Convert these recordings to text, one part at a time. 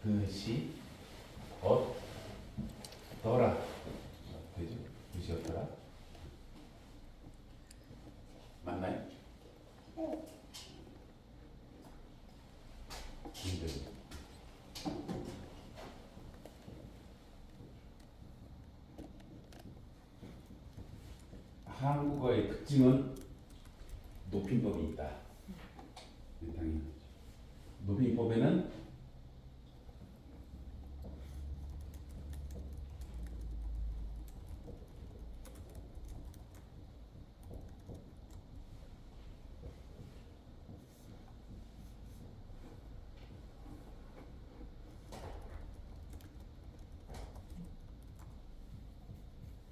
듯이 더라. 되죠? 듯이 더라. 맞나요? 네. 한국어의 특징은 높임법이 있다. 당연히 높임법에는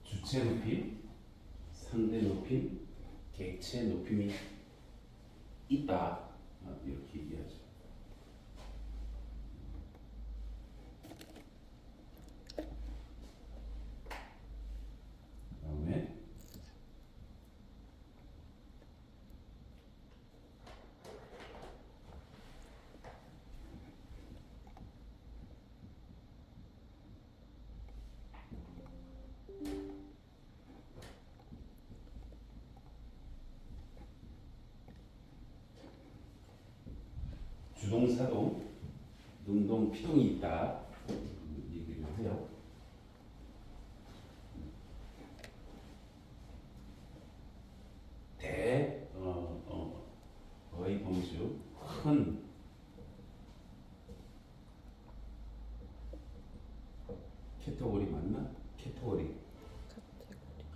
주체 높임, 상대 높임, 객체 높임이 있다. 이렇게 얘기하죠. 그다음에 주동사동, 능동, 피동이 있다. 얘기를 해요. 거의 범주, 큰 캐테고리 맞나? 캐테고리.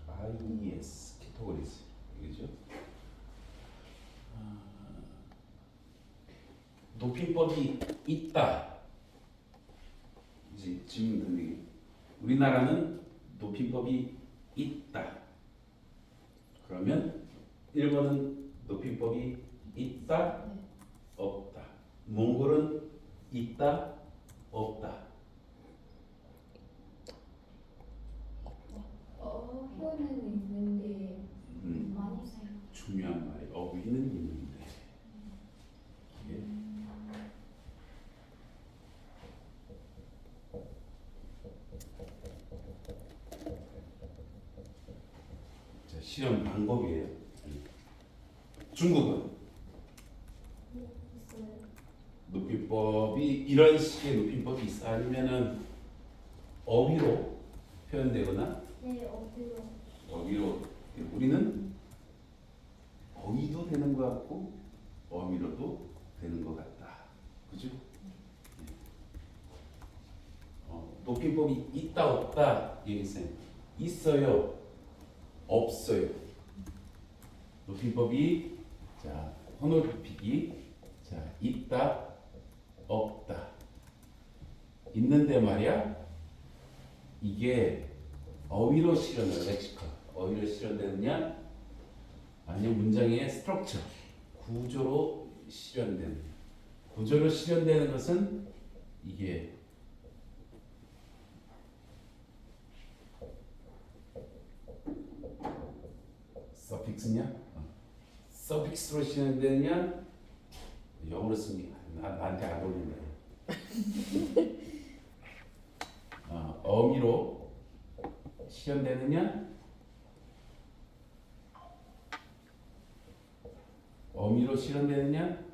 IES 캐테고리즈 이거죠. 높임법이 있다. 이제 질문 던지기. 우리나라는 높임법이 있다. 그러면 1번은 높임법이 있다, 없다. 몽골은 있다, 없다. 어휘는 있는데 많이 사용. 중요한 말이 어휘는 있는데. 예. 자, 실험 방법이에요. 중국은 있어요. 높임법이 이런 식의 높임법이 있어 아니면은 어휘로 표현되거나 네, 어휘로. 어휘로 우리는 어휘도 되는 것 같고 어휘로도 되는 것 같다. 그죠? 높임법이 있다 없다 얘기했어요. 있어요, 없어요. 높임법이 자 혼을 굽히기 자 있다 없다 있는데 말이야 이게 어휘로 실현을 렉시컬 어휘로 실현되느냐 아니면 문장의 스트럭처 구조로 실현되는 구조로 실현되는 것은 이게 서픽스냐 서픽스로 실현되느냐 영어로 쓰니 나한테 안 어울린다. 어미로 실현되느냐 어미로 실현되느냐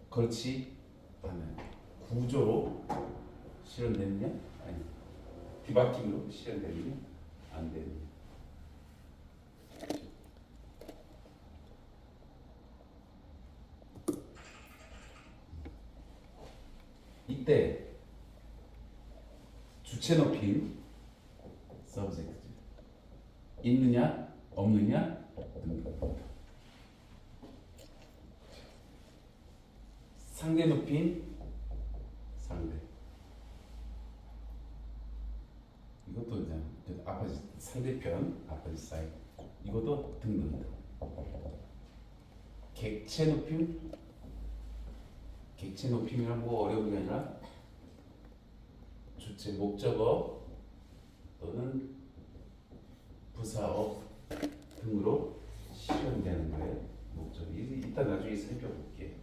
그렇지 않아요. 구조로 실현되느냐 아니 디바팅으로 실현되느냐 안 되느냐. 이때 주체 높임 subject 있느냐 없느냐 등등. 상대 높임 상대 이것도 이제 아파지 상대편 아파지 사이 이것도 등등이다. 객체 높임 객체 높임이란 뭐 어려운 게 아니라 주체 목적어 또는 부사어 등으로 실현되는 거예요. 목적이 이따 나중에 살펴볼게.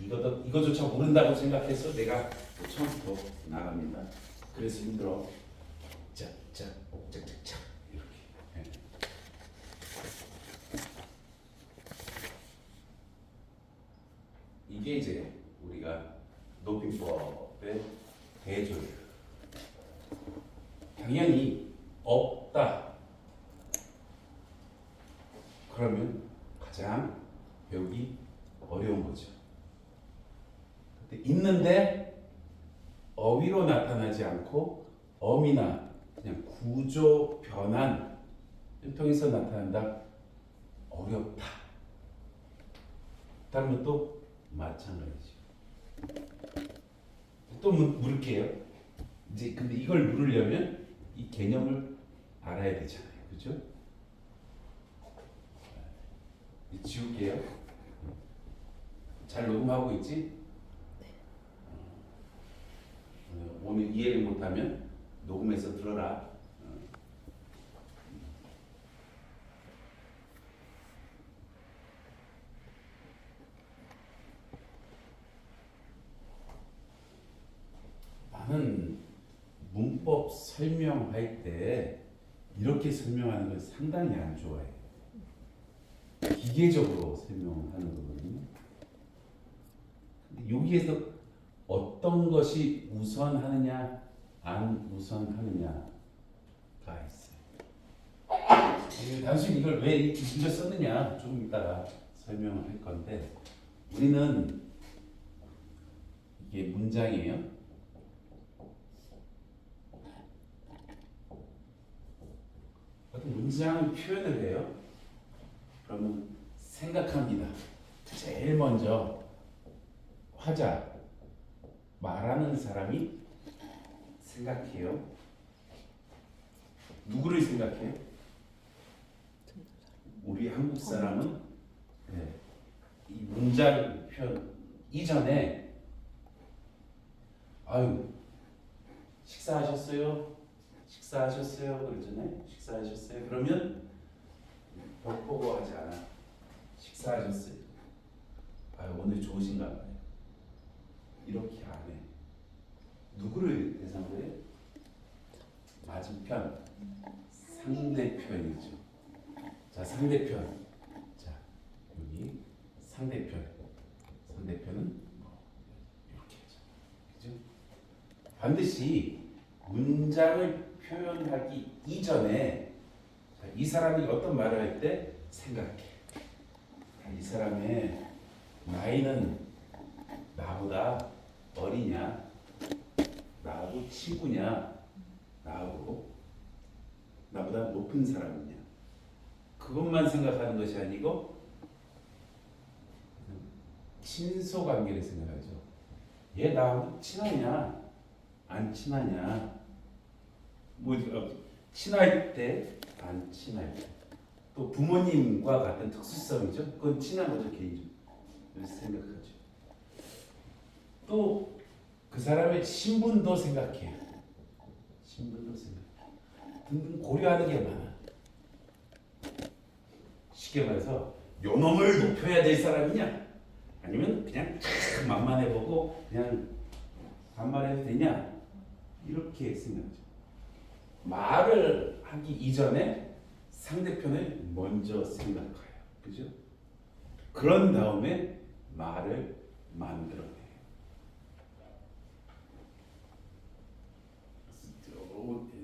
이거조차 모른다고 생각해서 내가 처음부터 나갑니다. 그래서 힘들어. 짝짝 짝짝짝 이렇게. 네. 이게 이제 우리가 높임법의 대조예요. 당연히 없다. 그러면 가장 배우기 어려운 거죠. 근데 있는데 어휘로 나타나지 않고 어미나 그냥 구조 변환을 통해서 나타난다. 어렵다. 다른 것도 마찬가지죠. 또 물을게요. 이제 근데 이걸 물으려면 이 개념을 알아야 되잖아요. 그죠? 지울게요. 잘 녹음하고 있지? 오늘 이해를 못하면 녹음해서 들어라. 나는 문법 설명할 때 이렇게 설명하는 걸 상당히 안 좋아해. 기계적으로 설명하는 거거든요. 근데 여기에서 어떤 것이 우선하느냐, 안 우선하느냐가 있어요. 단순히 이걸 왜 이렇게 문제 썼느냐 좀 이따가 설명을 할 건데, 우리는 이게 문장이에요. 어떤 문장을 표현을 해요. 그러면 생각합니다. 제일 먼저 화자, 말하는 사람이 생각해요. 누구를 생각해요? 우리 한국 사람은 이 문장 표현 이전에 아유 식사하셨어요? 식사하셨어요? 그러잖아요. 식사하셨어요? 그러면 벽 보고 하지 않아. 식사하셨어요? 아유 오늘 좋으신가 봐요. 이렇게 안 해. 누구를 대상으로 해? 맞은편, 상대편이죠. 자, 상대편. 자, 여기 상대편. 상대편은 이렇게 하죠. 그죠? 반드시 문장을 표현하기 이전에 이 사람이 어떤 말을 할 때 생각해. 이 사람의 나이는 나보다 어리냐, 나하고 친구냐, 나하고 나보다 높은 사람이냐, 그것만 생각하는 것이 아니고 친소 관계를 생각하죠. 얘 나하고 친하냐, 안 친하냐, 뭐 친할 때, 안 친할 때, 또 부모님과 같은 특수성이죠. 그건 친한 거죠, 개인적으로. 그래서 생각하죠. 또 그 사람의 신분도 생각해요. 신분도 생각해. 등등 고려하는 게 많아. 쉽게 말해서 요 놈을 높여야 될 사람이냐, 아니면 그냥 만만해보고 그냥 반말해도 되냐, 이렇게 생각하죠. 말을 하기 이전에 상대편을 먼저 생각해요. 그죠? 그런 다음에 말을 만들어내요.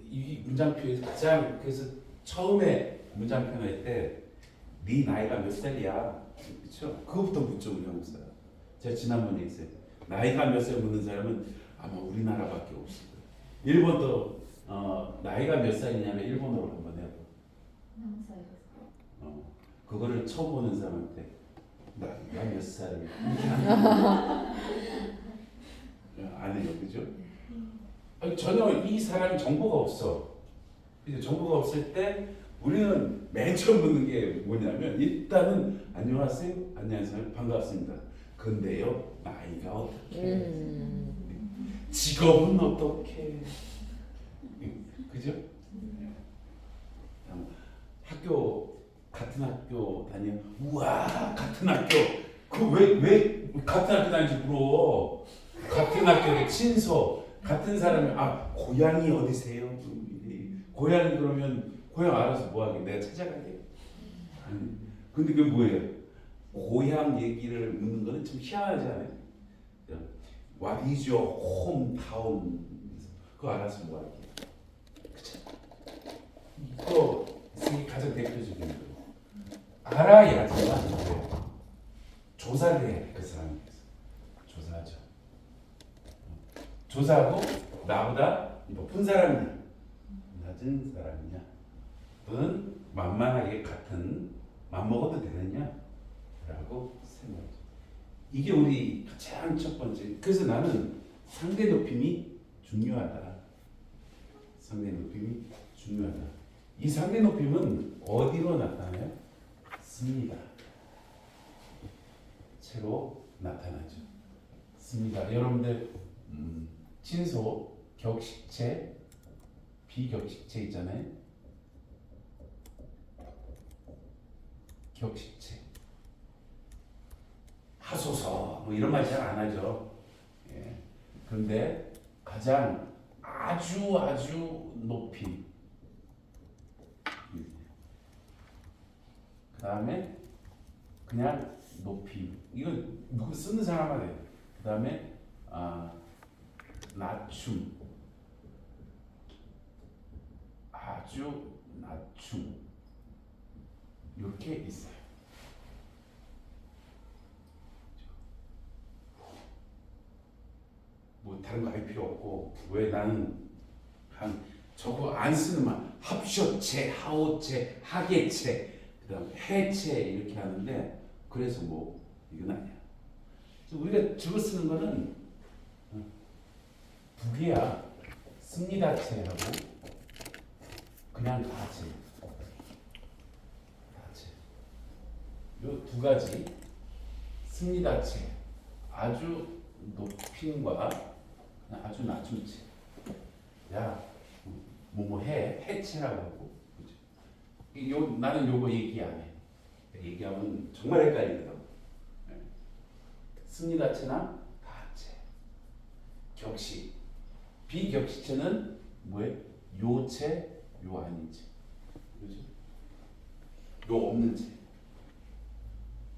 이 문장표에서 가장, 그래서 처음에 문장표 낼 때 네 나이가 몇 살이야? 그렇죠? 그거부터 묻죠, 우리 한국 사람. 제가 지난번에 했어요. 나이가 몇 살 묻는 사람은 아마 우리나라밖에 없을 거예요. 일본도 나이가 몇 살이냐면 일본어로 한번 해봐. 그거를 처음 보는 사람한테 나이가 몇 살이야? 이렇게 안 해요, 그죠? 아니, 전혀 이 사람이 정보가 없어. 이제 정보가 없을 때 우리는 맨 처음 묻는 게 뭐냐면, 일단은 안녕하세요, 안녕하세요, 반갑습니다. 근데요, 나이가 어떻게? 직업은 어떻게? 그죠? 학교, 같은 학교 다니면 우와 같은 학교 그 왜 같은 학교 다니지 물어? 같은 학교에 친소 같은 사람이 고향이 어디세요? 고향이 그러면 고향 알아서 뭐하게 내가 찾아가게. 아니, 근데 그게 뭐예요? 고향 얘기를 묻는 거는 좀 희한하지 않아요? What is your hometown? 그거 알아서 뭐하게. 그쵸? 이거 이게 가장 대표적인 거예요. 알아야지만 조사를 해. 그 사람에 대해서 조사하죠. 조사하고 나보다 높은 사람이냐 낮은 사람이냐 또는 만만하게 같은 맘먹어도 되느냐 라고 생각하죠. 이게 우리 가장 첫 번째. 그래서 나는 상대 높임이 중요하다. 상대 높임이 중요하다. 이 상대 높임은 어디로 나타나요? 씁니다. 채로 나타나죠. 씁니다. 여러분들 친소, 격식체, 비격식체 있잖아요. 격식체, 하소서 뭐 이런 말 잘 안 하죠. 예. 그런데 가장 아주 높임. 그 다음에 그냥 높임. 이거 누구 쓰는 사람만 해요. 그 다음에 낮춤. 아주 낮춤. 이렇게 있어요. 뭐 다른 거 할 필요 없고 왜 나는 저거 안 쓰는 말 합쇼체, 하오체, 하계체, 그다음 해체 이렇게 하는데 그래서 뭐 이건 아니야. 우리가 저거 쓰는 거는 두 개야. 씁니다체하고 그냥 다체. 요 두 가지 씁니다체 아주 높임과 아주 낮춤체. 야, 뭐뭐 해체라고 하고, 그죠? 나는 요거 얘기 안 해. 얘기하면 정말 헷갈리더라고. 씁니다체나 다체, 격식, 비격식체는 뭐예요? 요체, 요 아닌 채, 그죠? 요 없는 채.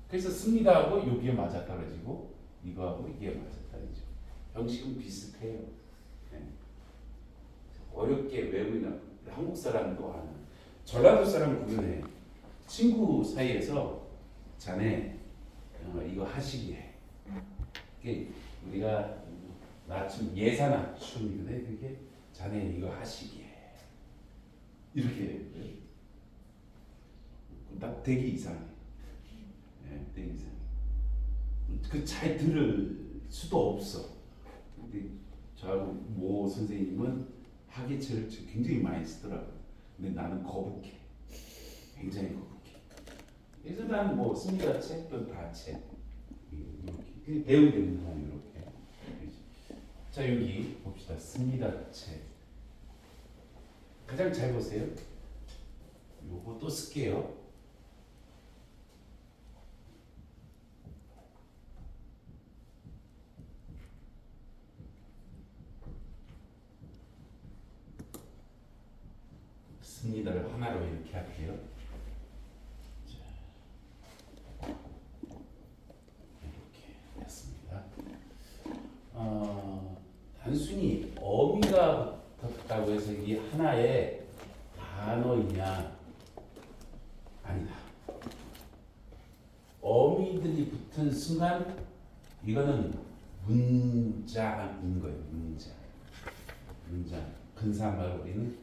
그래서 씁니다하고 여기에 맞아 떨어지고 이거하고 이게 맞아 떨어지죠. 형식은 비슷해요. 네. 어렵게 외우면 한국 사람도 아는 전라도 사람 구분해. 친구 사이에서 자네 이거 하시기 해. 그게 우리가 낮춤 예사 낮춤이거든. 그게 자네 이거 하시기 해. 이렇게 딱 되기 이상해. 네, 되기 이상해. 그 잘 들을 수도 없어. 근데 저하고 모 선생님은 하계체를 굉장히 많이 쓰더라고. 근데 나는 거북해. 굉장히 거북해. 그래서 나는 뭐 씁니다체 또는 다체 이렇게 배우게 되는 사람 이렇게. 자 여기 봅시다. 씁니다체. 가장 잘 보세요. 요거 또 쓸게요. 씁니다를 하나로 이렇게 할게요. 자, 이렇게 됐습니다. 단순히 어미가 붙었다고 해서 이게 하나의 단어이냐? 아니다. 어미들이 붙은 순간 이거는 문자인 거예요. 문자. 근사말로 우리는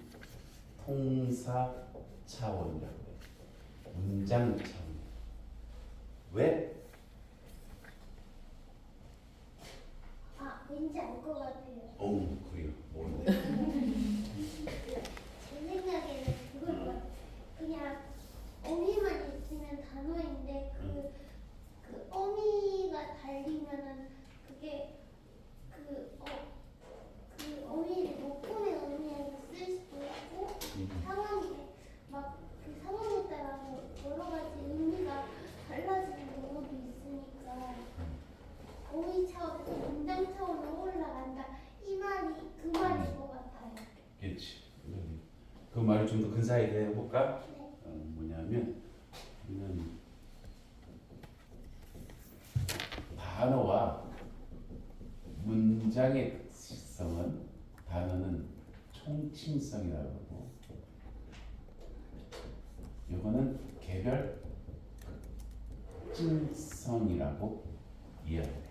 통사 차원이라고 해요. 문장 차원. 왜? 왠지 알 것 같아요. 그래요. 뭔데? 제 생각에는 그걸 그냥 어미만 있으면 단어인데 그 어미가 달리면은 그게 그 어미를 못 보낸 어미에서 쓸 수도 있고 상황이 막 그 상황에 따라서 여러 가지 의미가 달라지는 경우도 어휘 차원에서 문장 차원으로 올라간다. 이 말이 그 말인 것 같아요. 그렇지. 그 말을 좀 더 근사하게 해볼까? 네. 뭐냐면 우리는 단어와 문장의 특성은 단어는 총칭성이라고 하고 이거는 개별 특징성이라고 이해해요.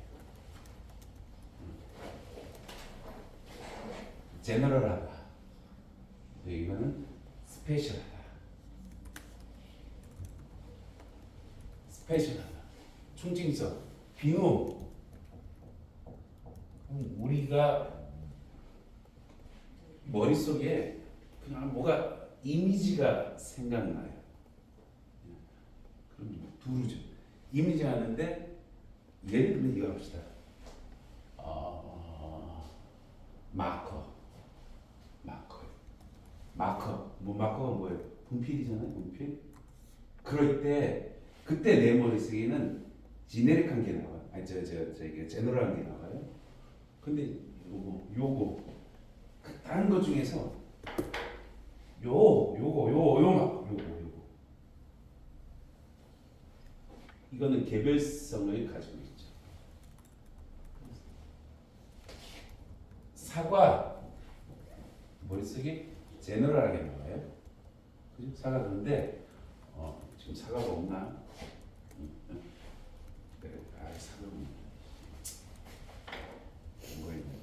제너럴하다. 이거는 스페셜하다. 스페셜하다. 총칭성. 비누. 우리가 머릿속에 그냥 뭐가 이미지가 생각나요. 그럼 두루죠. 이미지가 나는데 예를 들면 이거 합시다. 마커. 마커가 뭐예요? 분필이잖아요. 분필. 그럴 때 그때 내 머릿속에는 지네릭한 게 나와. 아니 이게 제너럴한 게 나와요. 근데 요거 다른 것 중에서 요거 이거는 개별성을 가지고 있죠. 사과 머릿속에 제너럴하게 나와요. 그죠? 사과 그런데 지금 사과가 없나? 그래, 사과 뭐가 있나?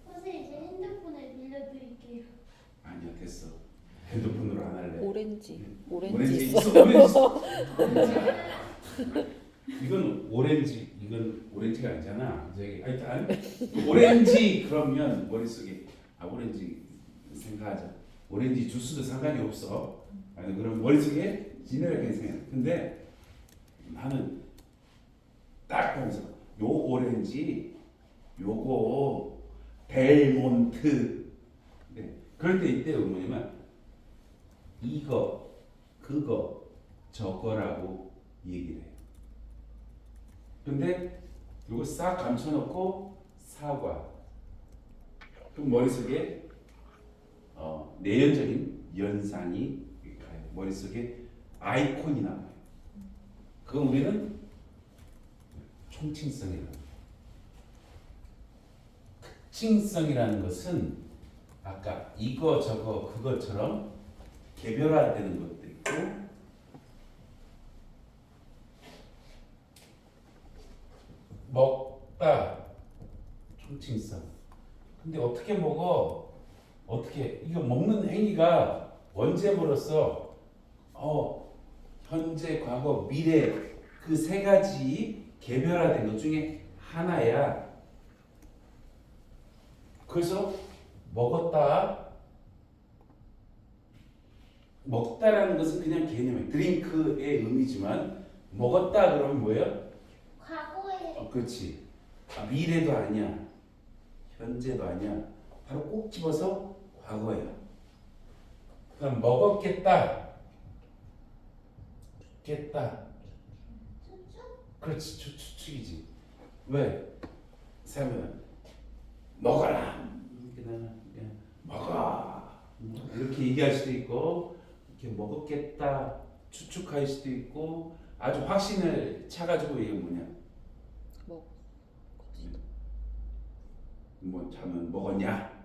선생님 제 핸드폰을 빌려드릴게요. 아니야 됐어. 핸드폰으로 안 할래. 오렌지 오렌지 있어. 있어. 오렌지 있어. 이건 오렌지, 이건 오렌지가 아니잖아. 저기 하여튼 오렌지 그러면 머릿속에 오렌지 생각하자. 오렌지 주스도 상관이 없어. 아니 그럼 머릿속에 지네라게 생각. 근데 나는 딱 보면서 요 오렌지 요거 델몬트. 네. 그럴 때 이때 뭐냐면 이거 그거 저거라고 얘기를 해요. 근데 이거 싹 감춰놓고 사과. 그럼 머릿속에 내연적인 연상이 가요. 머릿속에 아이콘이 나와요. 그건 우리는 총칭성이라고 해요. 특징성이라는 것은 아까 이거 저거 그것처럼 개별화되는 것도 있고 먹다 총칭성. 근데 어떻게 먹어? 어떻게 이거 먹는 행위가 언제 벌었어? 현재, 과거, 미래 그 세 가지 개별화된 것 중에 하나야. 그래서 먹다라는 것은 그냥 개념이에요. 드링크의 의미지만 먹었다 그러면 뭐예요? 과거에 그렇지. 미래도 아니야. 현재도 아니야. 바로 꼭 집어서 과거야. 그럼 먹었겠다. 겠다. 그렇지. 추측이지. 왜? 사면 먹어라. 먹어. 이렇게 얘기할 수도 있고 이렇게 먹었겠다 추측할 수도 있고 아주 확신을 차가지고 이게 뭐냐? 뭐 자면 먹었냐?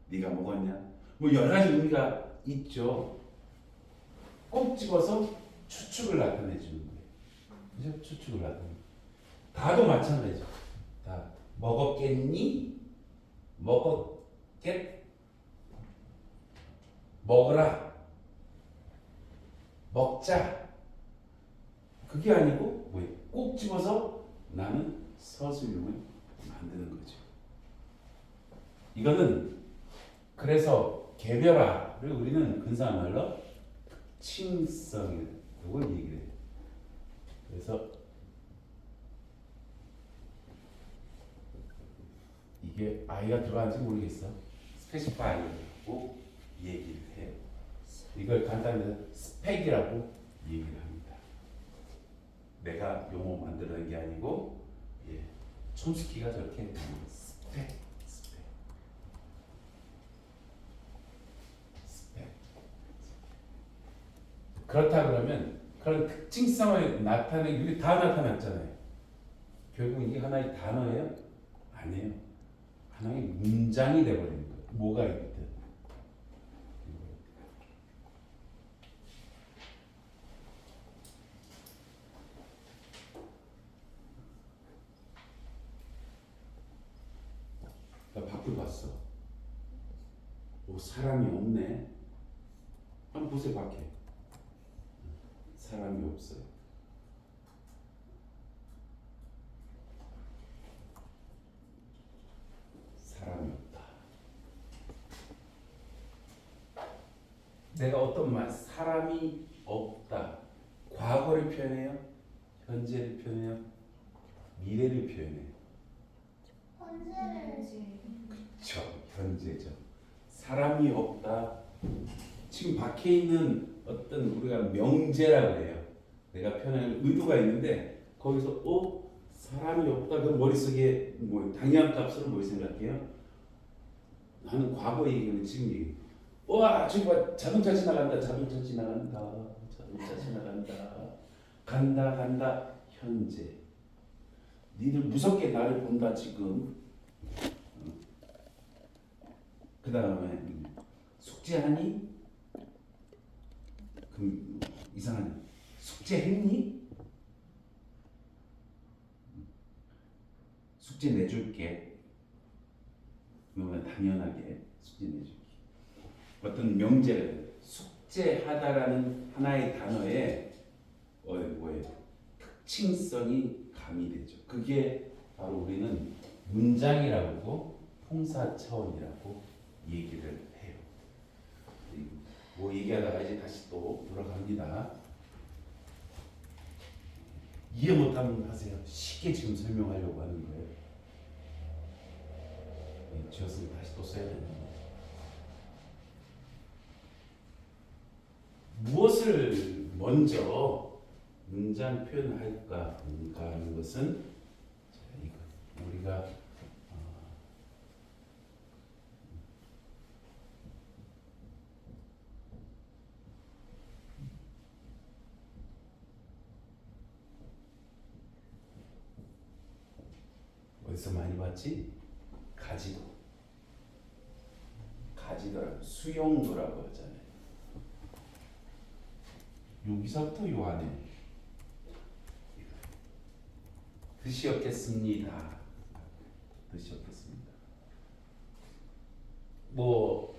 네가 먹었냐? 뭐 여러 가지 의미가 있죠. 꼭 집어서 추측을 나타내 주는 거예요. 그죠? 추측을 나타내. 다도 마찬가지죠. 다 먹었겠니? 먹어라. 먹자. 그게 아니고 뭐예요? 꼭 집어서 나는 서술형을 만드는 거죠. 이거는 그래서 개별화를 우리는 근사한 말로 특징성이라고 얘기를 해요. 그래서 이게 아이가 들어가는지 모르겠어. 스페시파이라고 얘기를 해요. 이걸 간단히 스펙이라고 얘기를 합니다. 내가 용어 만드는 게 아니고 예, 촘스키가 저렇게 스펙 그렇다 그러면 그런 특징성을 나타내기 위해 다 나타났잖아요. 결국 이게 하나의 단어예요? 아니에요. 하나의 문장이 돼버리는 거예요. 뭐가 있든. 나 밖을 봤어. 오, 사람이 없네. 한번 보세요, 밖에. 사람이 없어요. 사람이 없다. 내가 어떤 말, 사람이 없다. 과거를 표현해요? 현재를 표현해요? 미래를 표현해요? 현재를 그쵸, 현재죠. 사람이 없다. 지금 밖에 있는 어떤 우리가 명제라고 해요. 내가 표현할 의도가 있는데 거기서 사람이 없다. 그 머릿속에 뭐 당연한 값으로 뭘 생각해요? 나는 과거 얘기는 지금 얘기. 와 지금 봐 자동차 지나간다. 자동차 지나간다. 자동차 지나간다. 간다 현재. 니들 무섭게 나를 본다 지금. 그 다음에 숙제하니? 그럼 이상하네. 숙제했니? 숙제 내줄게. 그러면 당연하게 숙제 내줄게. 어떤 명제를 숙제하다라는 하나의 단어에 뭐예요? 특징성이 가미되죠. 그게 바로 우리는 문장이라고 통사 차원이라고 얘기를 해요. 뭐 얘기하다가 이제 다시 또 돌아갑니다. 이해 못하면 하세요. 쉽게 지금 설명하려고 하는 거예요. 지었으면 다시 또 써야 되는 거예요. 무엇을 먼저 문장 표현할까 하는 것은 이거 우리가 어디서 많이 봤지? 가지도라고 수용도라고 하잖아요. 여기서부터 요 안에 뜻이 없겠습니다. 뜻이 없겠습니다. 뭐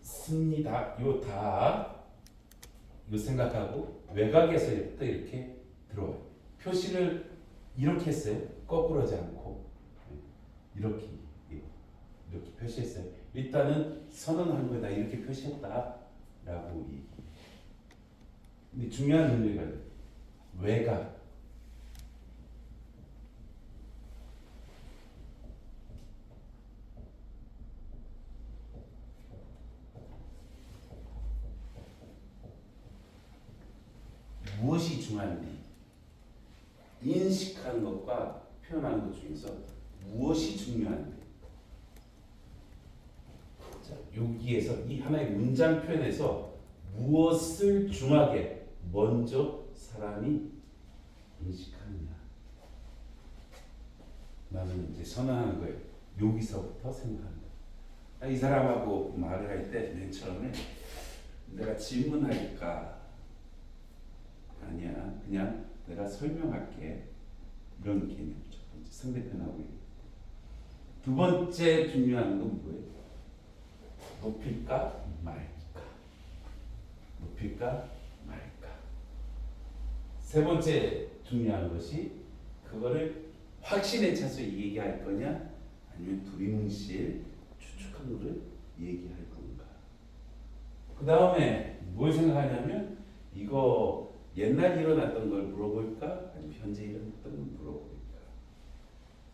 습니다. 요 생각하고 외곽에서부터 이렇게 들어와요. 표시를 이렇게 했어요. 거꾸로 하지 않고 이렇게 표시했어요. 일단은 선언한 거다 이렇게 표시했다라고 얘기. 근데 중요한 의미가 외곽. 무엇이 중요한지 인식하는 것과 표현하는 것 중에서 무엇이 중요한지. 자, 여기에서 이 하나의 문장 표현에서 무엇을 중하게 먼저 사람이 인식하느냐. 나는 이제 선언하는 거예요. 여기서부터 생각한다. 이 사람하고 말을 할 때 맨 처음에 내가 질문할까? 아니야. 그냥 내가 설명할게. 이런 개념. 첫 번째 상대편하고. 두 번째 중요한 건 뭐예요? 높일까 말까. 높일까 말까. 세 번째 중요한 것이 그거를 확신에 차서 얘기할 거냐 아니면 두리뭉실 추측한 거를 얘기할 건가. 그 다음에 뭘 생각하냐면 이거 옛날 일어났던 걸 물어볼까 아니면 현재 일어났던 걸 물어볼까.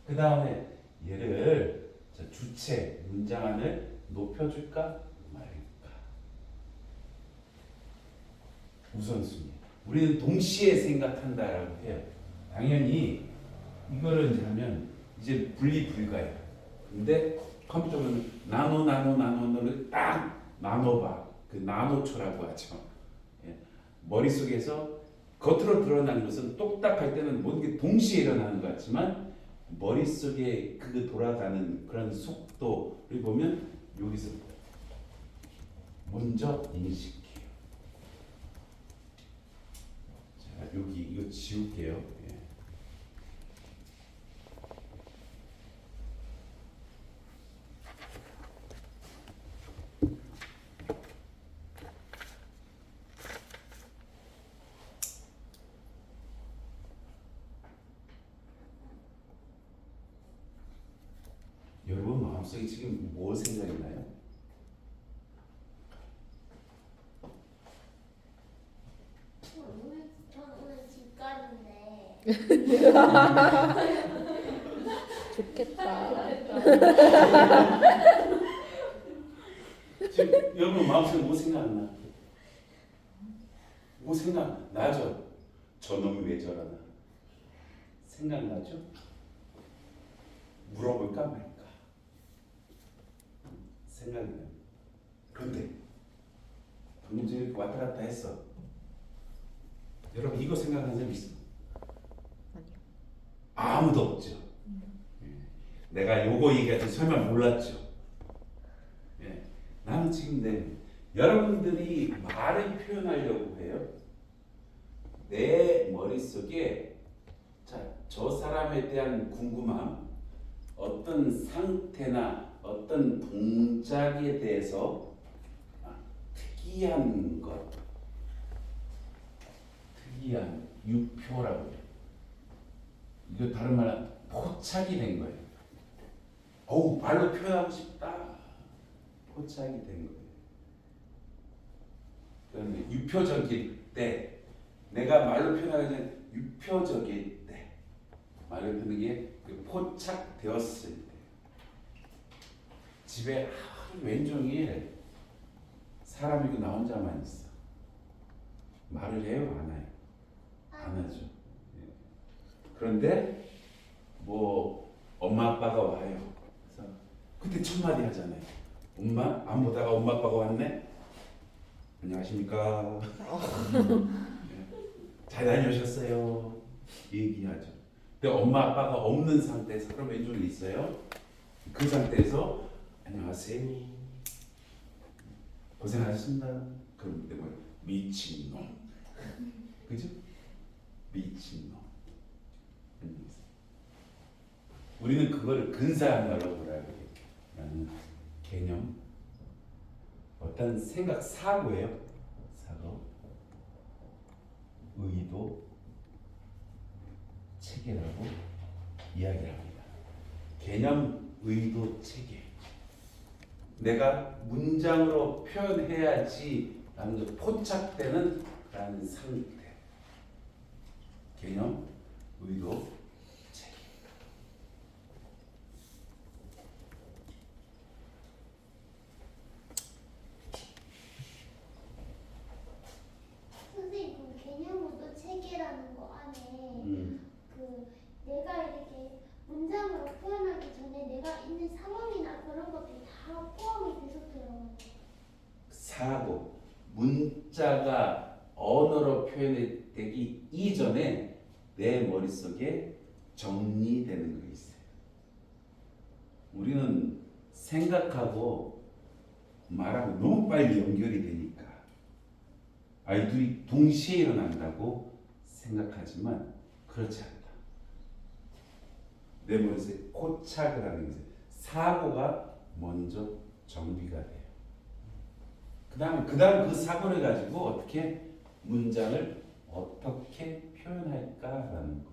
그 다음에 얘를 주체 문장 안을 높여줄까 말까. 우선순위. 우리는 동시에 생각한다라고 해요. 당연히 이거를 이제 하면 이제 분리 불가해요. 근데 컴퓨터는 나노를 딱 나눠봐. 그 나노초라고 하죠. 예. 머릿속에서 겉으로 드러나는 것은 똑딱할 때는 모든 게 동시에 일어나는 것 같지만 머릿속에 그 돌아가는 그런 속도를 보면 여기서 먼저 인식해요. 자, 여기 이거 지울게요. 예. 여러분 마음속에 지금 뭐 생각이 나요? 저는 오늘 집 가는데 좋겠다. 지금 여러분 마음속에 뭐 생각나? 뭐 생각나죠? 저놈이 왜 저러나? 생각나죠? 물어볼까 말까? 생각이 나요. 그런데 방금 전에 이렇게 왔다 갔다 했어. 여러분 이거 생각한 사람 있어? 아니요. 아무도 없죠. 예. 내가 요거 얘기할 때 설마 몰랐죠. 예. 나는 지금 여러분들이 말을 표현하려고 해요. 내 머릿속에 저 사람에 대한 궁금함, 어떤 상태나 어떤 동작에 대해서 특이한 것, 특이한 유표라고 해요. 이거 다른 말로 포착이 된 거예요. 어우, 말로 표현하고 싶다. 포착이 된 거예요. 그런데 유표적일 때, 내가 말로 표현하기 전에 유표적일 때, 말로 표현하는 게 포착되었을 때, 집에 하루 왼종일 사람이고 나 혼자만 있어. 말을 해요, 안 해요? 안 하죠. 예. 그런데 뭐 엄마 아빠가 와요. 그래서 그때 첫 마디 하잖아요. 엄마 안 보다가 엄마 아빠가 왔네. 안녕하십니까. 예. 잘 다녀오셨어요. 얘기하죠. 근데 엄마 아빠가 없는 상태에서 그럼 왼쪽에 있어요. 그 상태에서 안녕하세요. 고생하셨습니다. 그럼 그때 뭐 미친놈. 그죠? 미친놈. 우리는 그거를 근사한 말로 뭐라 그래요? 라는 개념. 어떤 생각 사고예요. 사고. 의도. 체계라고 이야기를 합니다. 개념, 의도, 체계. 내가 문장으로 표현해야지 라는 게 포착되는 라는 상태. 개념, 의도, 체계. 선생님 그 개념으로 체계라는 거 안에 그 내가 이렇게 문장으로 표현하기 전에 내가 있는 상황이나 그런 것들이 다 포함이 돼서 들어가요. 사고, 문자가 언어로 표현되기 이전에 내 머릿속에 정리되는 거 있어요. 우리는 생각하고 말하고 너무 빨리 연결이 되니까 아이들이 동시에 일어난다고 생각하지만 그렇지 않다. 내 머릿속에 포착을 하는 것은 사고가 먼저 정비가 돼요. 그다음 그 사고를 가지고 어떻게 문장을 어떻게 표현할까라는 거.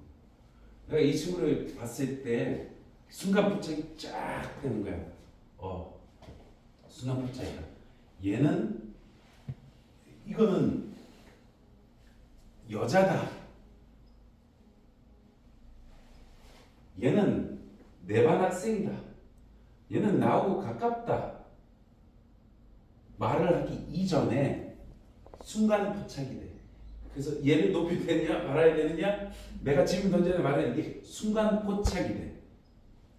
내가 이 친구를 봤을 때 순간 포착이 쫙 되는 거야. 순간 포착이다. 얘는 이거는 여자다. 얘는 내 반 학생이다. 얘는 나하고 가깝다. 말을 하기 이전에 순간 포착이 돼. 그래서 얘를 높여야 되느냐 말아야 되느냐 내가 질문 던져야 말아야 이게 순간 포착이 돼.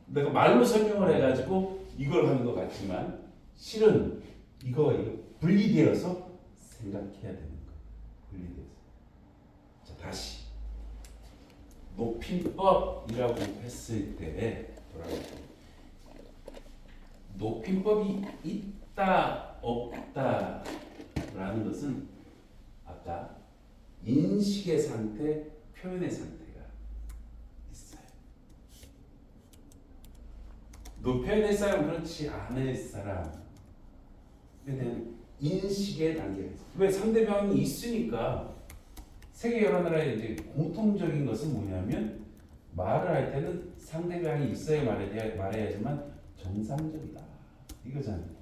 내가 말로 설명을 해가지고 이걸 하는 것 같지만 실은 이거 분리되어서 생각해야 되는 거예요. 분리돼서. 자 다시 높임법이라고 했을 때 뭐라고? 높임법이 있다 없다라는 것은 아까 인식의 상태, 표현의 상태가 있어요. 높여야 될 사람 그렇지 않을 사람에 대한 인식의 단계가 있어요. 왜 상대방이 있으니까 세계 여러 나라의 이제 공통적인 것은 뭐냐면 말을 할 때는 상대방이 있어야 말해야지만 정상적이다 이거잖아요.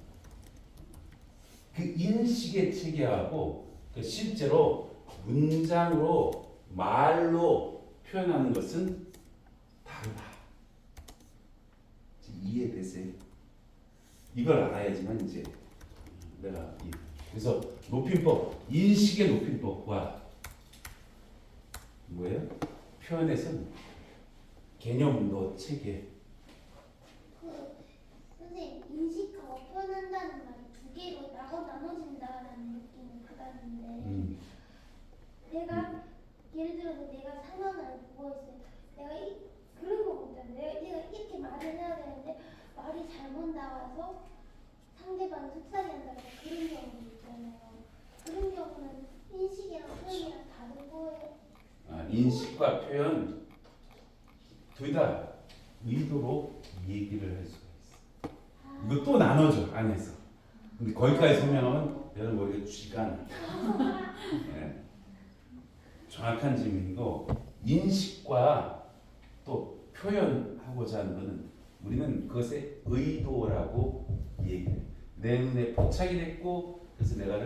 그 인식의 체계하고 그 실제로 문장으로 말로 표현하는 것은 다르다. 이해되세요? 이걸 알아야지만 이제 내가 그래서 높임법, 인식의 높임법과 뭐예요? 표현에서는 개념도 체계. 그 선생님 인식하고 표현한다는 말이 두 개로 나눠진다라는 느낌을 받았는데 내가 예를 들어서 내가 상황을 보고 있어요. 내가 그런 거 보잖아요. 내가 이렇게 말을 해야 되는데 말이 잘못 나와서 상대방이 속상해한다거나 그런 경우도 있잖아요. 그런 경우는 인식이랑 표현이랑 다른 거예요. 인식과 표현 둘 다 의도로 얘기를 할 수가 있어. 이거 또 나눠줘 안에서. 근데 거기까지 설명하면 내가 머리가 쥐가 나. 네. 정확한 질문이고 인식과 또 표현하고자 하는 것은 우리는 그것의 의도라고 얘기해. 내 눈에 포착이 됐고 그래서 내가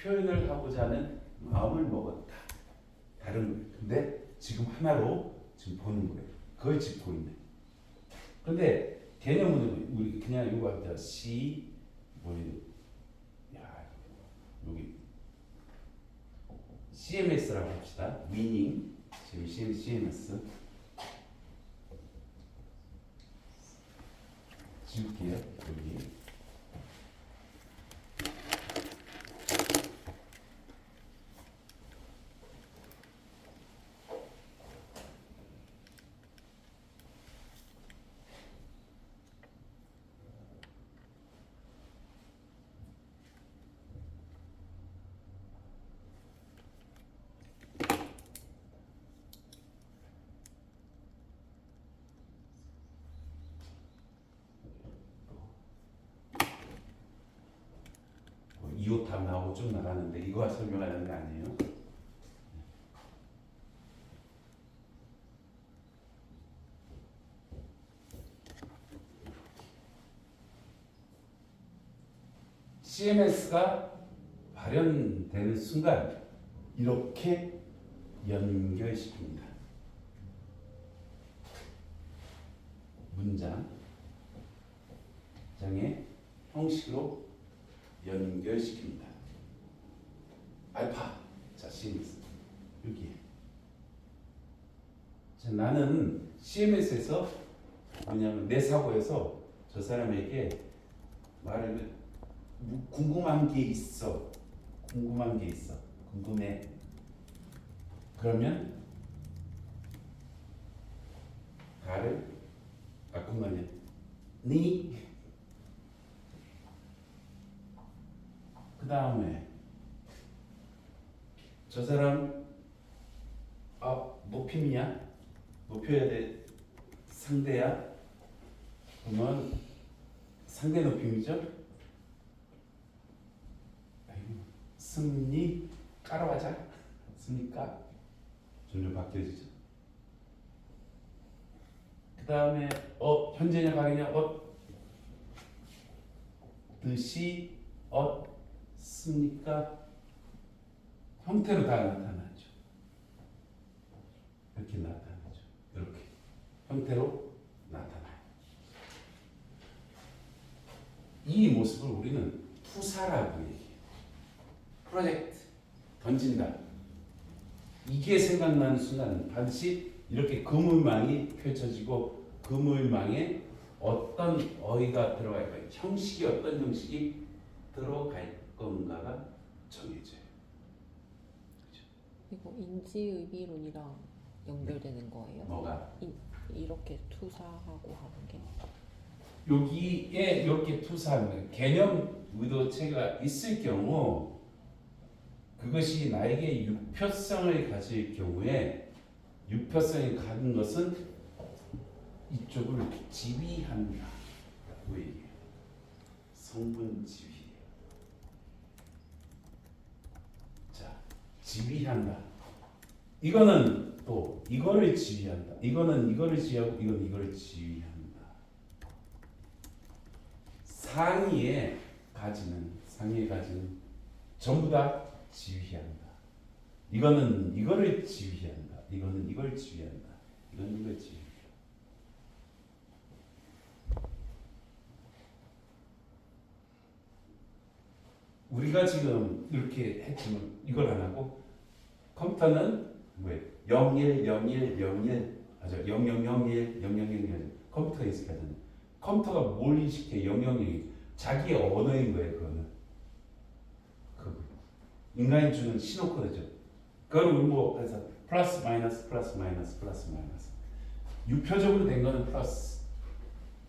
표현을 하고자 하는 마음을 먹었다. 다른 거예요. 근데 지금 하나로 지금 보는 거예요. 그걸 짚고 있네. 근데 개념은 우리 그냥 이거 합니다. 여기 CMS라고 합시다. meaning 지금 CMS 지울게요. 여기 이오탑 나오고 쭉 나가는데 이거 설명하는 게 아니에요. CMS가 발현되는 순간 이렇게 연결시킵니다. 문장의 형식으로 연결시킵니다. 알파, 자 CMS 여기에. 자, 나는 CMS에서 뭐냐면 내 사고에서 저 사람에게 말을 궁금한 게 있어. 궁금해. 그러면 가를 바꾸면 니 그 다음에 저 사람 높임이야? 높여야 돼 상대야? 그러면 상대 높임이죠? 승리 까라하자 습니까? 점점 바뀌어지죠. 그 다음에 현재냐 과거냐 듯이 습니까? 형태로 다 나타나죠. 이렇게 나타나죠. 이렇게 형태로 나타나요. 이 모습을 우리는 투사라고 얘기해요. 프로젝트 던진다. 이게 생각나는 순간 반드시 이렇게 그물망이 펼쳐지고 그물망에 어떤 어휘가 들어갈 거예요. 형식이 어떤 형식이 들어갈 건가가 정해져요. 이거 인지의미론이랑 연결되는 거예요? 뭐가? 이렇게 투사하고 하는 게? 여기에 이렇게 투사하는 개념 의도체가 있을 경우 그것이 나에게 유표성을 가질 경우에 유표성이 가는 것은 이쪽을 지휘한다 라고 얘기해요. 성분 지휘. 자, 지휘한다. 이거는 또 이거를 지휘한다. 이거는 이거를 지휘하고 이건 이거를 지휘한다. 상위에 가지는 전부 다 지휘한다. 이거는 이거를 지휘한다. 이거는 이걸 지휘한다. 이건 이걸 지휘한다. 우리가 지금 이렇게 했지만 이걸 안 하고 컴퓨터는 뭐예요? 01, 01, 01 맞아 0001, 0001 컴퓨터가 인식하잖아요. 컴퓨터가 뭘 인식해? 000이 자기의 언어인 거예요. 그거는 그 인간이 주는 신호 코드죠. 그걸 뭐 해서 플러스 마이너스 플러스 마이너스 플러스 마이너스 유표적으로 된 거는 플러스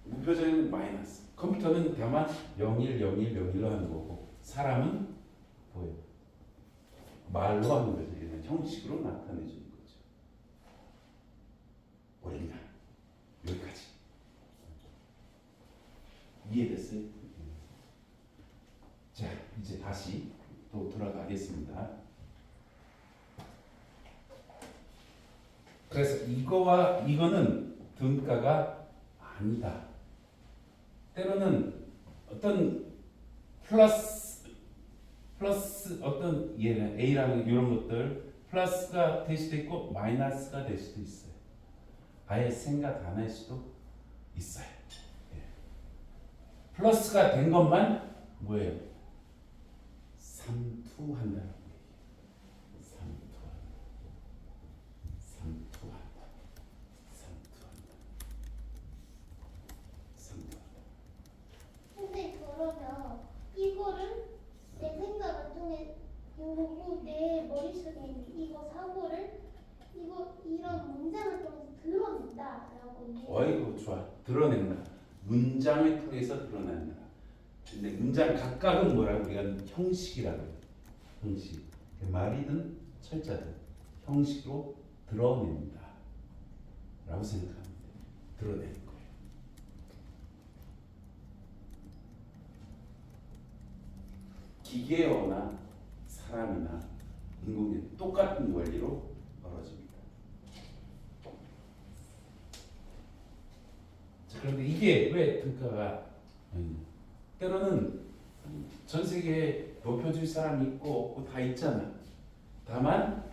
무표적인 마이너스. 컴퓨터는 다만 01, 01, 01로 하는 거고 사람은 뭐예요? 말로 하는 거죠. 이런 형식으로 나타내주는 거죠. 어렵나? 여기까지 이해됐어요? 자, 이제 다시 또 돌아가겠습니다. 그래서 이거와 이거는 등가가 아니다. 때로는 어떤 플러스 어떤 얘는 A랑 이런 것들 플러스가 될 수도 있고 마이너스가 될 수도 있어요. 아예 생각 안 할 수도 있어요. 예. 플러스가 된 것만 뭐예요? 삼투한다는 거예요. 삼투한다. 근데 그러면 이거를 내 생각을 통해 요거 내 머릿속에 있는 이거 사고를 이런 문장을 통해서 드러낸다라고 어이구 좋아. 드러낸다. 문장을 통해서 드러낸다. 근데 문장 각각은 뭐라고 우리가 형식이라고 해요. 형식. 말이든 철자든 형식으로 드러낸다. 라고 생각하면 돼요. 드러내는 거예요. 기계어나 사람이나 인공지능 똑같은 원리로 벌어집니다. 자, 그런데 이게 왜 등가가 때로는 전 세계에 높여줄 사람이 있고 없고 다 있잖아. 다만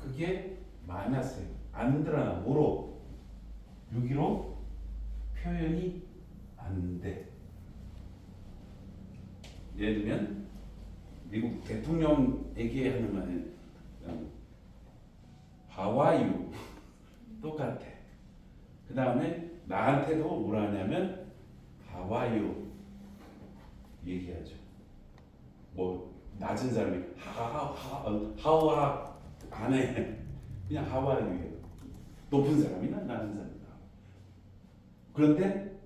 그게 마이너스예요. 안 드러나. 뭐로? 여기로 표현이 안 돼. 예를 들면 미국 대통령에게 하는 말은 하와이유 똑같아. 그 다음에 나한테도 뭐라 하냐면 하와이유 얘기하죠. 뭐 낮은 사람이 하와 안 해. 그냥 하와이유예요. 높은 사람이나 낮은 사람이나. 그런데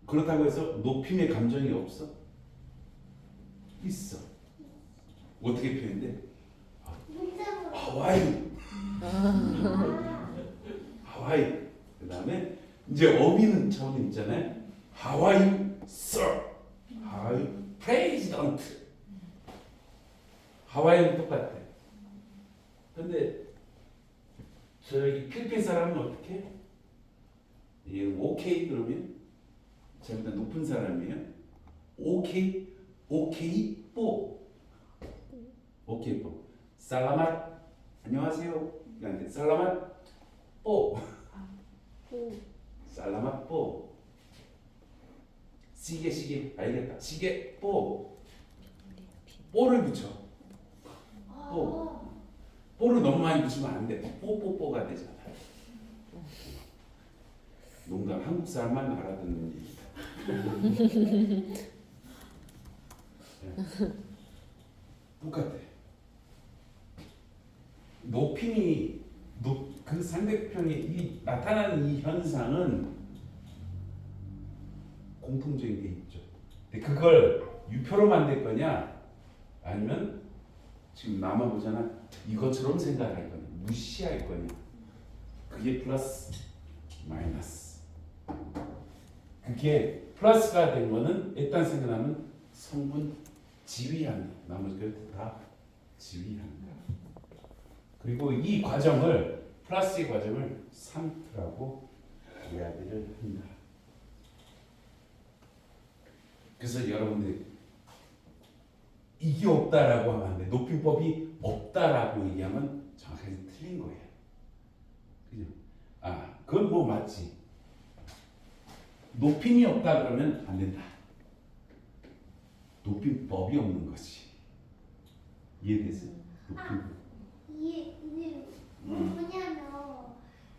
그렇다고 해서 높임의 감정이 없어? 있어. 어떻게 표현돼? 문장으로 하와이. 하와이. 그 다음에 이제 어미는 차원 있잖아요. 하와이 sir. 하와이 president. 하와이는 똑같아. 근데 저기 필리핀 사람은 어떻게? 얘 오케이 그러면 자기보다 높은 사람이에요. 오케이 오케이 뽀. 오케이 뽀. 살라맛 안녕하세요. 그러니까 살라맛 뽀. 살라맛 뽀. 시계 알겠다. 시계 뽀. 뽀를 붙여. 뽀. 뽀를 너무 많이 붙이면 안 돼. 뽀뽀뽀가 되잖아. 농담, 한국 사람만 알아듣는 얘기다. 네. 똑같아. 높임이 그 상대편이 나타나는 이 현상은 공통적인 게 있죠. 근데 그걸 유표로 만들 거냐, 아니면 지금 나만 보잖아. 이것처럼 생각할 거냐, 무시할 거냐. 그게 플러스, 마이너스. 그게 플러스가 된 거는 일단 생각하면 성분 지휘하는, 나머지 다 지휘하는 거야. 그리고 이 과정을, 플러스의 과정을 상트라고 이야기를 한다. 그래서 여러분들 이게 없다라고 하면 안 돼. 높임법이 없다라고 얘기하면 정확하게 틀린 거예요. 그죠? 그건 뭐 맞지. 높임이 없다 그러면 안 된다. 높임법이 없는 거지. 이해됐어요? 이게 뭐냐면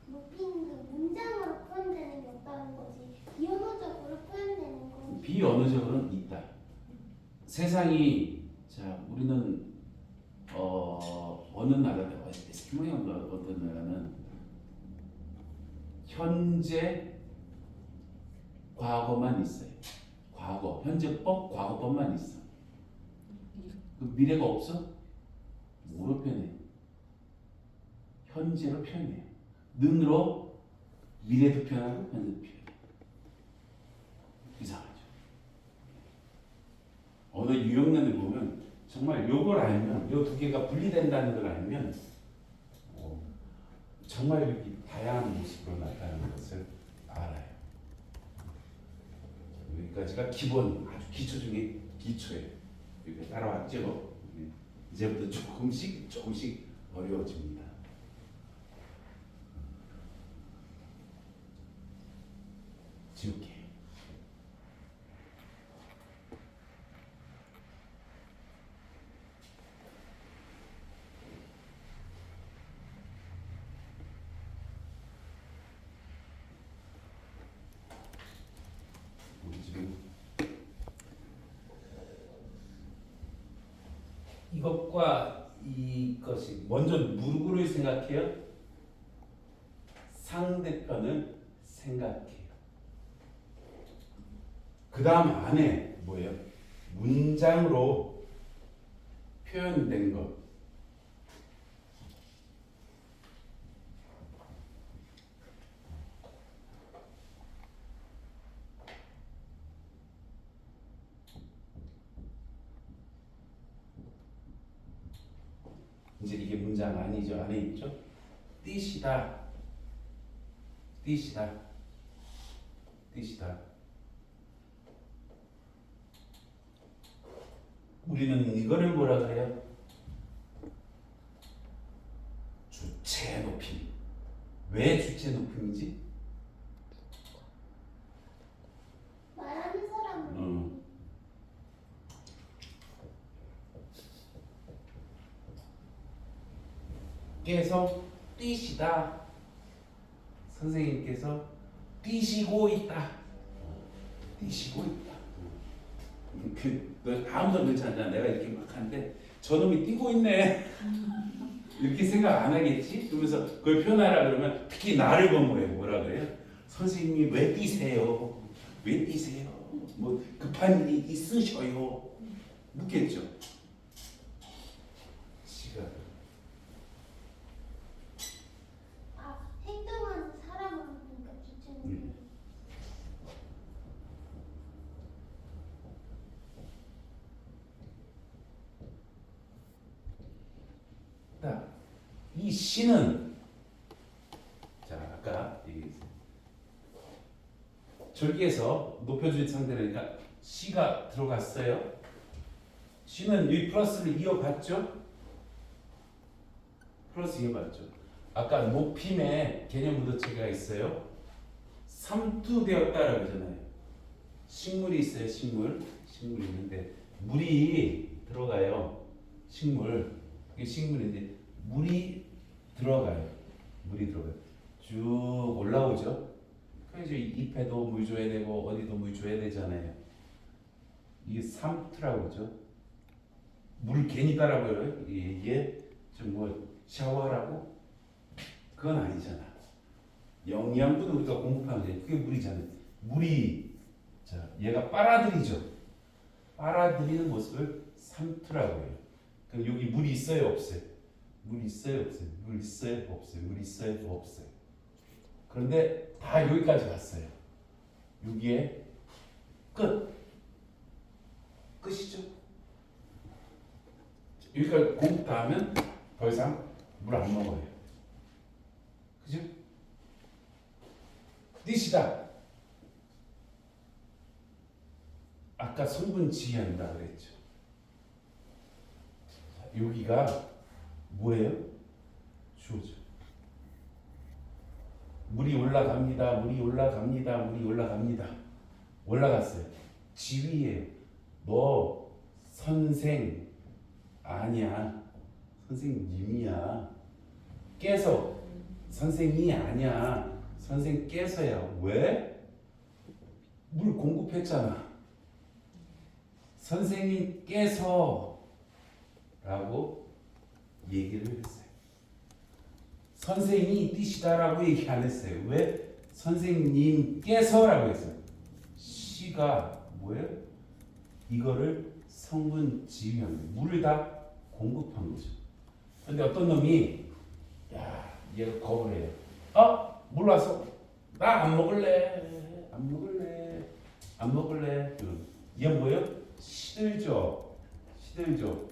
높이는 그 문장으로 표현되는 게 없다는 거지 비언어적으로 표현되는 거. 비언어적으로는 있다. 세상이, 자, 우리는 어느 나라든 에스키모인가 어떤 나라는 현재 과거만 있어요. 과거, 현재법, 과거법만 있어. 그 미래가 없어? 뭐로 표현해? 현재로 표현해. 능으로 미래도 표현하고 현재도 표현해. 이상하죠. 어느 유형론을 보면 정말 요걸 알면, 요 두 개가 분리된다는 걸 알면 정말 이렇게 다양한 모습으로 나타나는 것을 알아요. 여기까지가 기본, 아주 기초 중에 기초예요. 이렇게 따라왔죠. 이제부터 조금씩 어려워집니다. 지울게. 우리 지금 이것과 이것이 먼저 누구를 생각해요? 상대편을 생각해요. 그 다음 안에 뭐예요? 문장으로 표현된 것. 이제 이게 문장 아니죠. 안에 있죠. 뜻이다. 우리는 이거를 뭐라 그래요? 주체 높임. 왜 주체 높임이지? 말하는 사람은 께서 뛰시다. 선생님께서 뛰시고 있다. 아무도 그렇지 않잖아. 내가 이렇게 막 하는데 저놈이 뛰고 있네. 이렇게 생각 안 하겠지? 그러면서 그걸 표현하라 그러면 특히 나를 보면 뭐라 그래요? 선생님이 왜 뛰세요? 뭐 급한 일이 있으셔요? 묻겠죠. 행동하는 사람을 보니까 주체는 이 시는, 자, 아까 절기에서 높여준 상태니까 시가 들어갔어요. 시는 이 플러스를 이어봤죠? 아까 높임의 개념 묻어체가 있어요. 삼투되었다라고 하잖아요. 식물이 있어요. 식물이 있는데 물이 들어가요. 식물인데 물이 들어가요. 물이 들어가요. 쭉 올라오죠. 그래서 잎에도 물 줘야 되고 어디도 물 줘야 되잖아요. 이게 삼투라고 그러죠. 물 괜히 따라버려요. 이게 좀 뭐 샤워하라고? 그건 아니잖아. 영양분을 우리가 공급하면 돼. 그게 물이잖아요. 물이 자 얘가 빨아들이죠. 빨아들이는 모습을 삼투라고 해요. 그럼 여기 물이 있어요, 없어요? 물 있어요, 없어요? 물 있어요, 없어요? 물 있어요, 없어요? 그런데 다 여기까지 갔어요. 여기에 끝이죠. 여기까지 공급 다 하면 더 이상 물 안 먹어요. 그죠? 뜻이다. 아까 성분 지휘한다 그랬죠. 여기가 뭐예요? 주어죠. 물이 올라갑니다. 물이 올라갑니다. 물이 올라갑니다. 올라갔어요. 지휘예요. 너 선생 아니야. 선생님이야. 깨서 선생이 아니야. 선생 깨서야. 왜? 물 공급했잖아. 선생님께서 라고 얘기를 했어요. 선생이 뜻이다라고 얘기 안 했어요. 왜? 선생님께서라고 했어요. 시가 뭐예요? 이거를 성분 지휘한 물을 다 공급한 거죠. 근데 어떤 놈이 야 얘가 겁을 해요. 몰라서 나 안 먹을래. 안 먹을래. 안 먹을래. 이건 뭐예요? 시들죠. 시들죠.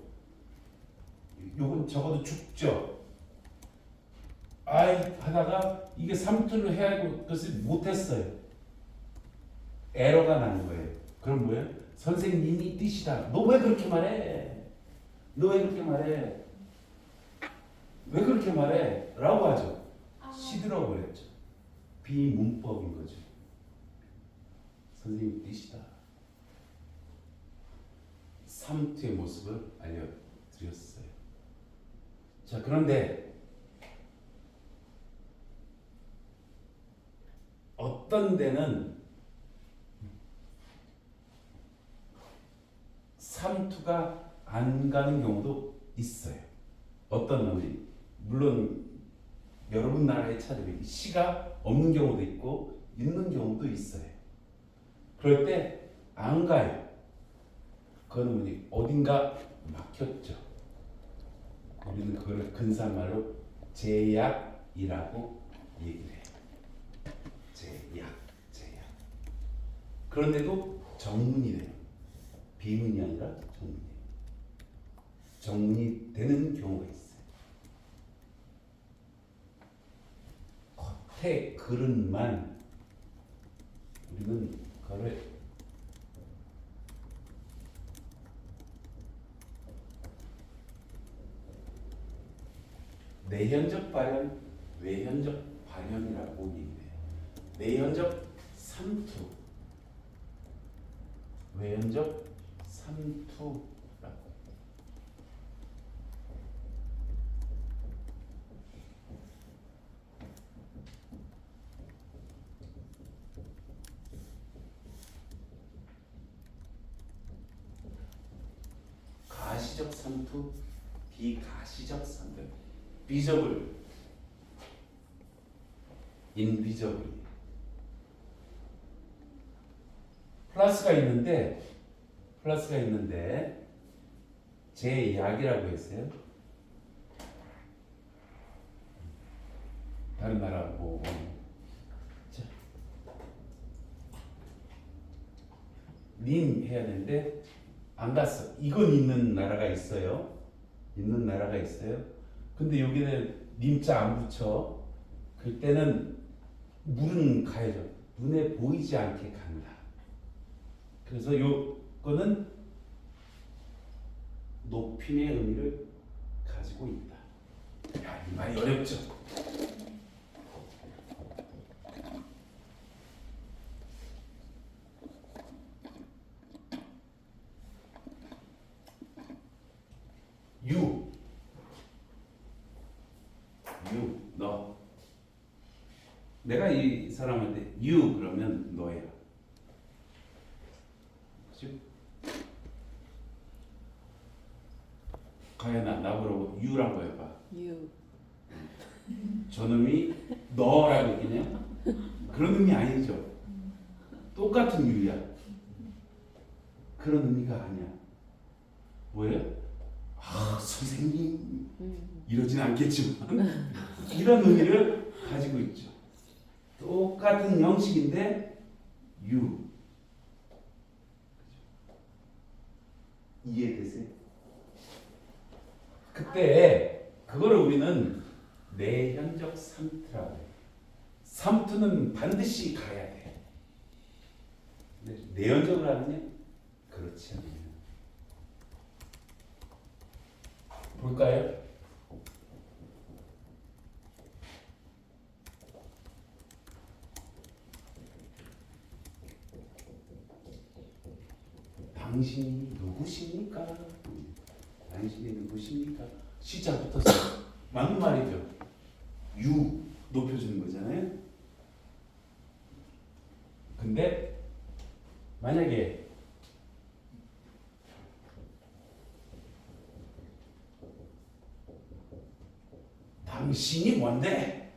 요건 적어도 죽죠. 아이 하다가 이게 삼투를 해야 하고 그것을 못했어요. 에러가 나는 거예요. 그럼 뭐예요? 선생님이 뜻이다. 너 왜 그렇게 말해? 너 왜 그렇게 말해? 왜 그렇게 말해? 라고 하죠. 시들어 버렸죠. 비문법인 거죠. 선생님 뜻이다. 삼투의 모습을 알려드렸어요. 자, 그런데 어떤 데는 삼투가 안 가는 경우도 있어요. 어떤 놈이 물론 여러분 나라의 차례로 시가 없는 경우도 있고 있는 경우도 있어요. 그럴 때 안 가요. 그거는 어딘가 막혔죠. 우리는 그걸 근사말로 제약이라고 얘기를 해요. 제약. 그런데도 정문이래요. 비문이 아니라 정문이에요. 정문이 되는 경우가 있어요. 겉에 그릇만 우리는 그걸 내현적 발현, 외현적 발현이라고 얘기해요. 내현적 삼투, 외현적 삼투라고. 가시적 삼투, 비가시적 삼투. 비저블, 인비저블. 플러스가 있는데 제약이라고 했어요. 다른 나라 뭐 자, 님 해야 되는데 안 갔어. 이건 있는 나라가 있어요. 근데 여기는 님자 안 붙여. 그때는 물은 가야죠. 눈에 보이지 않게 간다. 그래서 요거는 높임의 의미를 가지고 있다. 야, 이 말이 어렵죠? 내가 이 사람한테 you 그러면 너야. 그죠? 가연아 나보고 you라고 해봐. you. 저놈이 너라고 했겠냐? 그런 의미 아니죠. 똑같은 you야. 그런 의미가 아니야. 뭐예요? 아 선생님 이러진 않겠지만 이런 의미를 가지고 있죠. 똑같은 형식인데 you. 이해되세요? 그때 그거를 우리는 내현적 삼투라고 해요. 삼투는 반드시 가야 돼. 근데 내현적으로 하느냐? 그렇지 않아요. 볼까요? 당신이 누구십니까? 당신이 누구십니까? 시작 붙었어요. 맞는 말이죠. 유 높여주는 거잖아요. 근데 만약에 당신이 뭔데?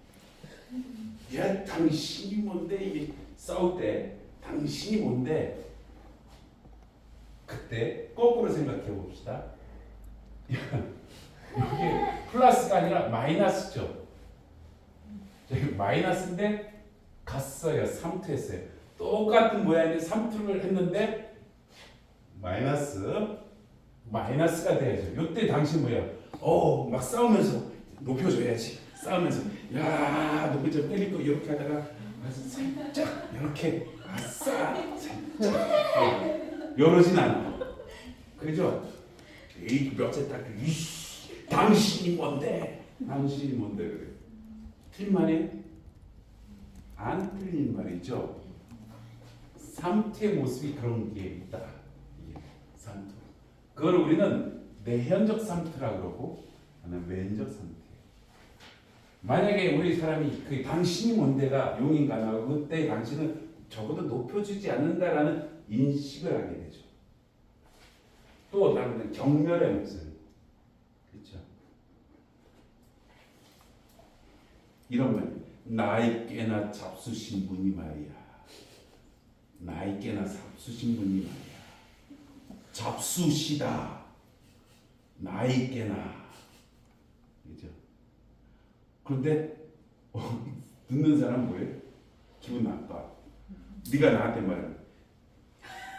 야 당신이 뭔데? 이게 싸울 때 당신이 뭔데? 그때 거꾸로 생각해 봅시다. 이게 플러스가 아니라 마이너스죠. 마이너스인데 갔어요. 삼투했어요. 똑같은 모양의 삼투를 했는데 마이너스가 돼야죠. 이때 당신 뭐야? 막 싸우면서 높여줘야지. 싸우면서 야 높여줘 때리고 이렇게 하다가 살짝 이렇게 아싸 살짝 이러진 않아. 그죠? 에이 몇째 딱 당신이 뭔데? 당신이 뭔데 그래? 틀린 말이에요? 안 틀린 말이죠. 삼투의 모습이 그런 게 있다. 이게 삼투. 그걸 우리는 내현적 삼투라고 그러고 하나 외현적 삼투. 만약에 우리 사람이 그 당신이 뭔데가 용인가 나고 그때 당신은 적어도 높여주지 않는다라는 인식을 하게 되죠. 또 다른 경멸의 목소리. 그렇죠? 이런 말. 나이 꽤나 잡수신 분이 말이야. 나이 꽤나 잡수신 분이 말이야. 잡수시다. 나이 꽤나. 그죠? 그런데 듣는 사람 뭐예요? 기분 나빠. 네가 나한테 말해.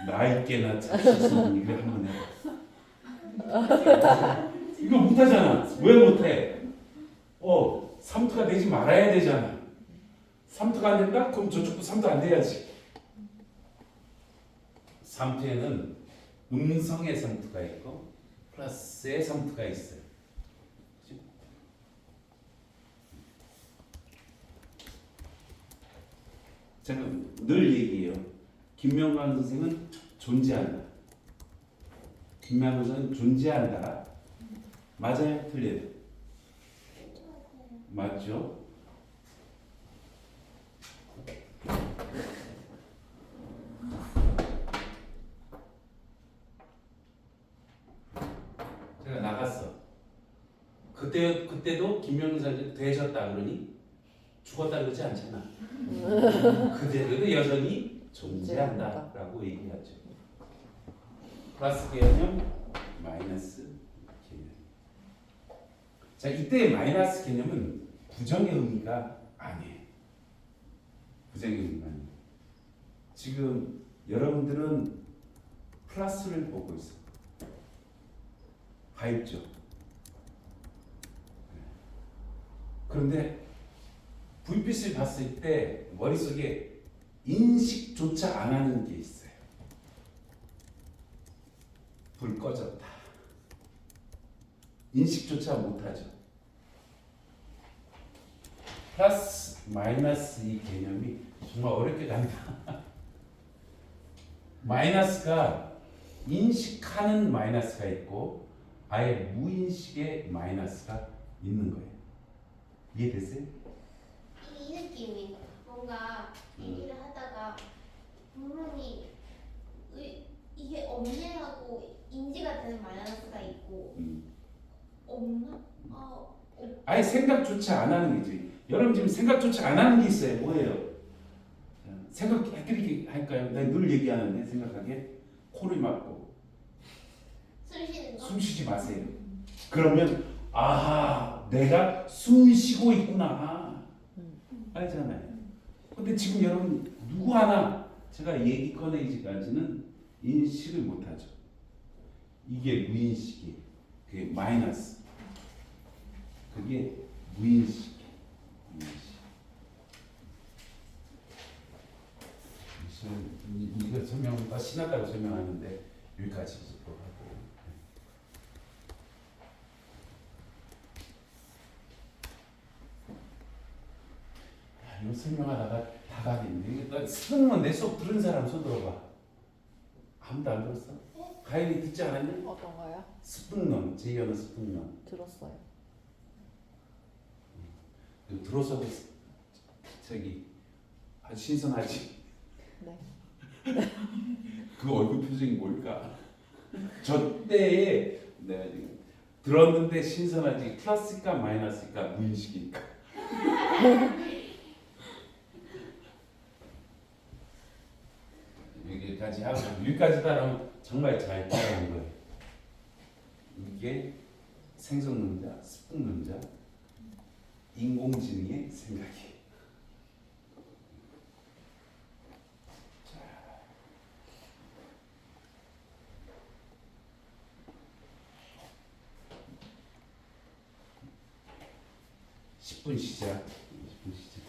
나이 꽤나 잡수신 분이 그래 한번 해봐. 이거 못하잖아. 왜 못해? 삼투가 되지 말아야 되잖아. 삼투가 안 된다? 그럼 저쪽도 삼투 안 돼야지. 삼투에는 음성의 삼투가 있고 플러스의 삼투가 있어요. 제가 늘 얘기해요. 김명관 선생은 존재한다. 김명관 선생은 존재한다. 맞아요? 틀려요? 맞죠? 제가 나갔어. 그때도 김명사 되셨다 그러니 죽었다 그러지 않잖아. 그대로도 여전히 존재한다라고 얘기하죠. 플러스 개념, 마이너스 개념. 자, 이때 마이너스 개념은 부정의 의미가 아니에요. 부정의 의미가 아니에요. 지금 여러분들은 플러스를 보고 있어요. 가입죠. 그런데 불빛을 봤을 때 머릿속에 인식조차 안 하는 게 있어요. 불 꺼졌다. 인식조차 못하죠. 플러스 마이너스 이 개념이 정말 어렵게 간다. 마이너스가 인식하는 마이너스가 있고 아예 무인식의 마이너스가 있는 거예요. 이해되세요? 이 느낌이 뭔가 얘기를 하다가 분명히 이게 없네 하고 인지가 되는 마이너스가 있고 없나? 아예 생각조차 안 하는 게지. 여러분 지금 생각조차 안 하는 게 있어요. 뭐예요? 생각해드리게 할까요? 내가 늘 얘기하는데 생각하게 코를 막고 숨 쉬는 거? 숨 쉬지 마세요. 그러면 아하 내가 숨 쉬고 있구나 알잖아요. 근데 지금 여러분 누구 하나 제가 얘기 꺼내기까지는 인식을 못하죠. 이게 무인식이에요. 그게 마이너스. 그게 무인식. 이거 설명은 다 신났다고 설명하는데 여기까지 듣도록 하고. 이거 설명하다가 다 가겠네. 이거 수능만 내 수업 들은 사람 손 들어봐. 아무도 안 들었어? 가인이 듣지 않았냐? 어떤 거요? 습득론, 제2언어 습득론. 들었어요. 들어서도 저기 아주 신선하지. 네. 그 얼굴 표정이 뭘까? 저 때에 내가 지금 들었는데 신선하지. 플러스일까 마이너스일까 무인식일까? 여기까지 하고 여기까지 따라하면 정말 잘 따라온 거예요. 이게 생성론자, 습득론자, 인공지능의 생각이. 자, 10분 시작. 10분 시작.